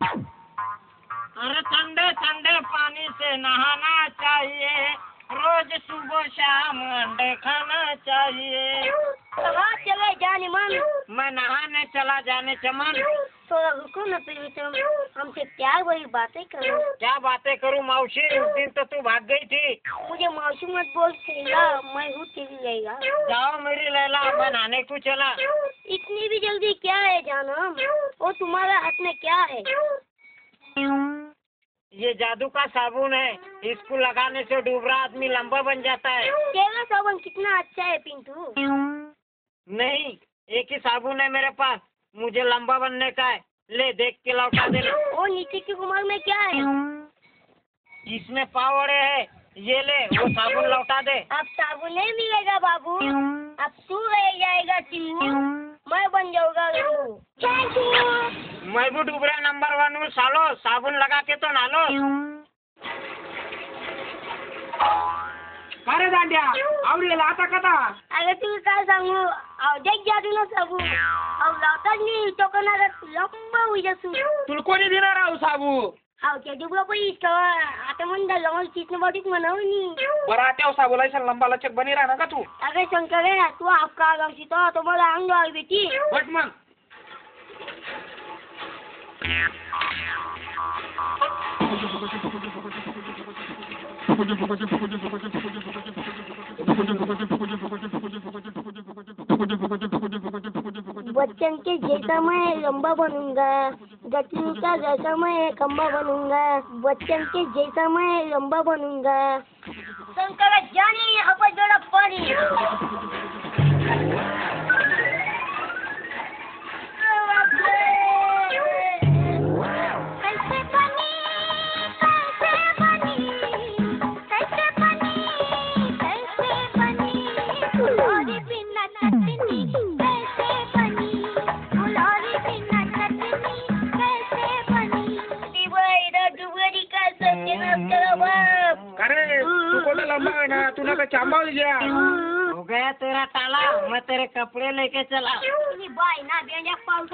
अरे ठंडे ठंडे पानी से नहाना चाहिए, रोज सुबह शाम अंडे खाना चाहिए। कहाँ चले जाने मन? मैं नहाने चला जाने चमन। तो रुको न फिर तुम हमसे प्यार भरी बातें करो। क्या बातें करूं मौसी, उस दिन तो तू भाग गई थी। मुझे मौसी मत बोल लैला, मैं हूँ तेरी लैला। जाओ मेरी लैला, मैं नहाने को चला। इतनी भी जल्दी क्या है जानम? वो तुम्हारे हाथ में क्या है? ये जादू का साबुन है, इसको लगाने से डूबरा आदमी लंबा बन जाता है। तेरा साबुन कितना अच्छा है पिंटू। नहीं, एक ही साबुन है मेरे पास, मुझे लंबा बनने का है। ले देख के लौटा देना। वो नीचे की रुमाल में क्या है? इसमें पावड़े है, ये ले वो साबुन लौटा दे। अब साबुन नहीं मिलेगा बाबू, अब तू रह जाएगा चिंगू, मैं बन जाऊंगा गंगू। मैं भी डूबरा नंबर 1 हूँ सालो, साबुन लगा के तो ना लो। अरे दांड्या आवडलेला आता कथा अरे तू काय सांगू, देख जादू ना साबू, लावताच नाही टोकणार लंब उजासू। तुला कोणी देणार आहो साबू? त्या जुबला पण आता म्हणता लवंग चिकन बॉडीच म्हणावं नी। बरं आट्याव साबू लायसन लंबा लचक बनी राहणार का तू? अरे शंकर है, तू आपका गावची तो मला अंग आली बेटी। बट मग बच्चन के जैसा मैं लंबा बनूंगा, गटलू का जैसा मैं खंबा बनूंगा, बच्चन के जैसा मैं लंबा बनूंगा। शंकर जाने यहाँ पर जोड़ा पानी। अरे तू कोणता लंबा है ना, तू ना चांबा गया। हो गया तेरा ताला, मैं तेरे कपड़े लेके चला। बाय ना बेंजा पाल